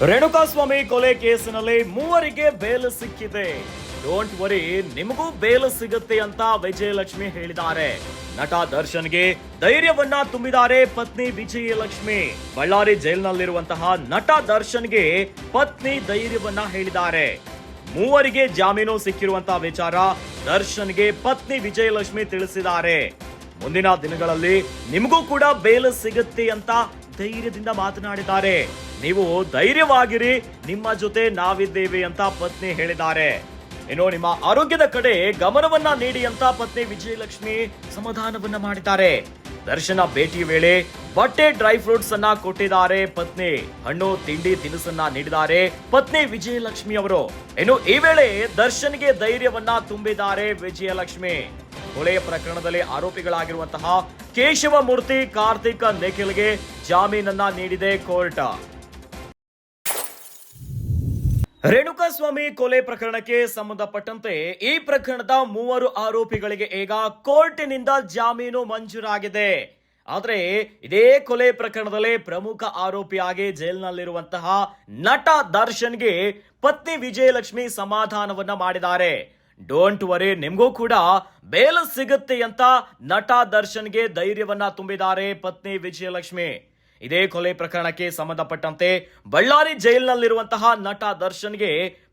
ರೇಣುಕಾಸ್ವಾಮಿ ಕೊಲೆ ಕೇಸಿನಲ್ಲಿ ಮೂವರಿಗೆ ಬೇಲ್ ಸಿಕ್ಕಿದೆ. ಡೋಂಟ್ ವರಿ, ನಿಮಗೂ ಬೇಲ್ ಸಿಗುತ್ತೆ ಅಂತ ವಿಜಯಲಕ್ಷ್ಮಿ ಹೇಳಿದ್ದಾರೆ. ನಟ ದರ್ಶನ್ಗೆ ಧೈರ್ಯವನ್ನ ತುಂಬಿದ್ದಾರೆ ಪತ್ನಿ ವಿಜಯಲಕ್ಷ್ಮಿ. ಬಳ್ಳಾರಿ ಜೈಲಿನಲ್ಲಿರುವಂತಹ ನಟ ದರ್ಶನ್ಗೆ ಪತ್ನಿ ಧೈರ್ಯವನ್ನ ಹೇಳಿದ್ದಾರೆ. ಮೂವರಿಗೆ ಜಾಮೀನು ಸಿಕ್ಕಿರುವಂತಹ ವಿಚಾರ ದರ್ಶನ್ಗೆ ಪತ್ನಿ ವಿಜಯಲಕ್ಷ್ಮಿ ತಿಳಿಸಿದ್ದಾರೆ. ಮುಂದಿನ ದಿನಗಳಲ್ಲಿ ನಿಮಗೂ ಕೂಡ ಬೇಲ್ ಸಿಗುತ್ತೆ ಅಂತ ಧೈರ್ಯದಿಂದ ಮಾತನಾಡಿದ್ದಾರೆ. ನೀವು ಧೈರ್ಯವಾಗಿರಿ, ನಿಮ್ಮ ಜೊತೆ ನಾವಿದ್ದೇವೆ ಅಂತ ಪತ್ನಿ ಹೇಳಿದ್ದಾರೆ. ಇನ್ನು ನಿಮ್ಮ ಆರೋಗ್ಯದ ಕಡೆ ಗಮನವನ್ನ ನೀಡಿ ಅಂತ ಪತ್ನಿ ವಿಜಯಲಕ್ಷ್ಮಿ ಸಮಾಧಾನವನ್ನ ಮಾಡಿದ್ದಾರೆ. ದರ್ಶನ ಭೇಟಿ ವೇಳೆ ಬಟ್ಟೆ ಡ್ರೈ ಫ್ರೂಟ್ಸ್ ಅನ್ನ ಕೊಟ್ಟಿದ್ದಾರೆ ಪತ್ನಿ. ಹಣ್ಣು ತಿಂಡಿ ತಿನಿಸನ್ನ ನೀಡಿದ್ದಾರೆ ಪತ್ನಿ ವಿಜಯಲಕ್ಷ್ಮಿ ಅವರು. ಇನ್ನು ಈ ವೇಳೆ ದರ್ಶನ್ಗೆ ಧೈರ್ಯವನ್ನ ತುಂಬಿದ್ದಾರೆ ವಿಜಯಲಕ್ಷ್ಮಿ. ಕೊಲೆಯ ಪ್ರಕರಣದಲ್ಲಿ ಆರೋಪಿಗಳಾಗಿರುವಂತಹ ಕೇಶವಮೂರ್ತಿ, ಕಾರ್ತಿಕ್, ನಿಖಿಲ್ಗೆ ಜಾಮೀನನ್ನ ನೀಡಿದೆ ಕೋರ್ಟ್. ರೇಣುಕಾಸ್ವಾಮಿ ಕೊಲೆ ಪ್ರಕರಣಕ್ಕೆ ಸಂಬಂಧಪಟ್ಟಂತೆ ಈ ಪ್ರಕರಣದ ಮೂವರು ಆರೋಪಿಗಳಿಗೆ ಈಗ ಕೋರ್ಟಿನಿಂದ ಜಾಮೀನು ಮಂಜೂರಾಗಿದೆ. ಆದ್ರೆ ಇದೇ ಕೊಲೆ ಪ್ರಕರಣದಲ್ಲಿ ಪ್ರಮುಖ ಆರೋಪಿಯಾಗಿ ಜೈಲಿನಲ್ಲಿರುವಂತಹ ನಟ ದರ್ಶನ್ಗೆ ಪತ್ನಿ ವಿಜಯಲಕ್ಷ್ಮಿ ಸಮಾಧಾನವನ್ನ ಮಾಡಿದ್ದಾರೆ. ಡೋಂಟ್ ವರಿ, ನಿಮ್ಗೂ ಕೂಡ ಬೇಲ್ ಸಿಗುತ್ತೆ ಅಂತ ನಟ ದರ್ಶನ್ಗೆ ಧೈರ್ಯವನ್ನ ತುಂಬಿದ್ದಾರೆ ಪತ್ನಿ ವಿಜಯಲಕ್ಷ್ಮಿ. ಇದೇ ಕೊಲೆ ಪ್ರಕರಣಕ್ಕೆ ಸಂಬಂಧಪಟ್ಟಂತೆ ಬಳ್ಳಾರಿ ಜೈಲಿನಲ್ಲಿರುವಂತಹ ನಟ ದರ್ಶನ್ಗೆ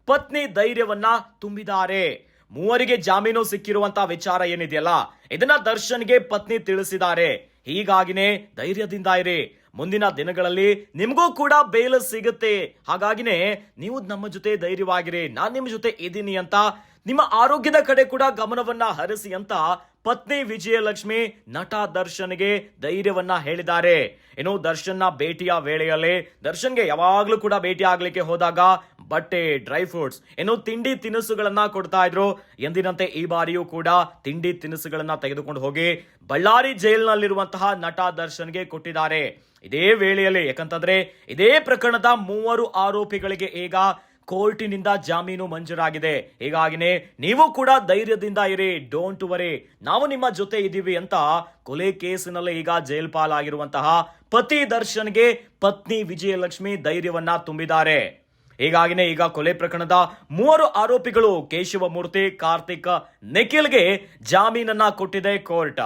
ಪತ್ನಿ ಧೈರ್ಯವನ್ನ ತುಂಬಿದ್ದಾರೆ. ಮೂವರಿಗೆ ಜಾಮೀನು ಸಿಕ್ಕಿರುವಂತಹ ವಿಚಾರ ಏನಿದೆಯಲ್ಲ, ಇದನ್ನ ದರ್ಶನ್ಗೆ ಪತ್ನಿ ತಿಳಿಸಿದ್ದಾರೆ. ಹೀಗಾಗಿನೇ ಧೈರ್ಯದಿಂದ ಇರಿ, ಮುಂದಿನ ದಿನಗಳಲ್ಲಿ ನಿಮಗೂ ಕೂಡ ಬೇಲ್ ಸಿಗುತ್ತೆ. ಹಾಗಾಗಿನೇ ನೀವು ನಮ್ಮ ಜೊತೆ ಧೈರ್ಯವಾಗಿರಿ, ನಾನ್ ನಿಮ್ಮ ಜೊತೆ ಇದ್ದೀನಿ ಅಂತ, ನಿಮ್ಮ ಆರೋಗ್ಯದ ಕಡೆ ಕೂಡ ಗಮನವನ್ನ ಹರಿಸಿ ಅಂತ ಪತ್ನಿ ವಿಜಯಲಕ್ಷ್ಮಿ ನಟ ದರ್ಶನ್ಗೆ ಧೈರ್ಯವನ್ನ ಹೇಳಿದ್ದಾರೆ. ಇನ್ನು ದರ್ಶನ್ನ ಭೇಟಿಯ ವೇಳೆಯಲ್ಲಿ ದರ್ಶನ್ಗೆ ಯಾವಾಗ್ಲೂ ಕೂಡ ಭೇಟಿ ಆಗ್ಲಿಕ್ಕೆ ಹೋದಾಗ ಬಟ್ಟೆ, ಡ್ರೈ ಫ್ರೂಟ್ಸ್, ಇನ್ನು ತಿಂಡಿ ತಿನಿಸುಗಳನ್ನ ಕೊಡ್ತಾ ಇದ್ರು. ಎಂದಿನಂತೆ ಈ ಬಾರಿಯೂ ಕೂಡ ತಿಂಡಿ ತಿನಿಸುಗಳನ್ನ ತೆಗೆದುಕೊಂಡು ಹೋಗಿ ಬಳ್ಳಾರಿ ಜೈಲಿನಲ್ಲಿರುವಂತಹ ನಟ ದರ್ಶನ್ಗೆ ಕೊಟ್ಟಿದ್ದಾರೆ. ಇದೇ ವೇಳೆಯಲ್ಲಿ, ಯಾಕಂತಂದ್ರೆ ಇದೇ ಪ್ರಕರಣದ ಮೂವರು ಆರೋಪಿಗಳಿಗೆ ಈಗ ಕೋರ್ಟಿನಿಂದ ಜಾಮೀನು ಮಂಜೂರಾಗಿದೆ. ಹೀಗಾಗಿನೇ ನೀವು ಕೂಡ ಧೈರ್ಯದಿಂದ ಇರಿ, ಡೋಂಟ್ ವರಿ, ನಾವು ನಿಮ್ಮ ಜೊತೆ ಇದ್ದೀವಿ ಅಂತ ಕೊಲೆ ಕೇಸಿನಲ್ಲಿ ಈಗ ಜೈಲ್ ಪಾಲಾಗಿರುವಂತಹ ಪತಿ ದರ್ಶನ್ಗೆ ಪತ್ನಿ ವಿಜಯಲಕ್ಷ್ಮಿ ಧೈರ್ಯವನ್ನ ತುಂಬಿದ್ದಾರೆ. ಹೀಗಾಗಿನೇ ಈಗ ಕೊಲೆ ಪ್ರಕರಣದ ಮೂವರು ಆರೋಪಿಗಳು ಕೇಶವಮೂರ್ತಿ, ಕಾರ್ತಿಕ್, ನಿಖಿಲ್ಗೆ ಜಾಮೀನನ್ನ ಕೊಟ್ಟಿದೆ ಕೋರ್ಟ್.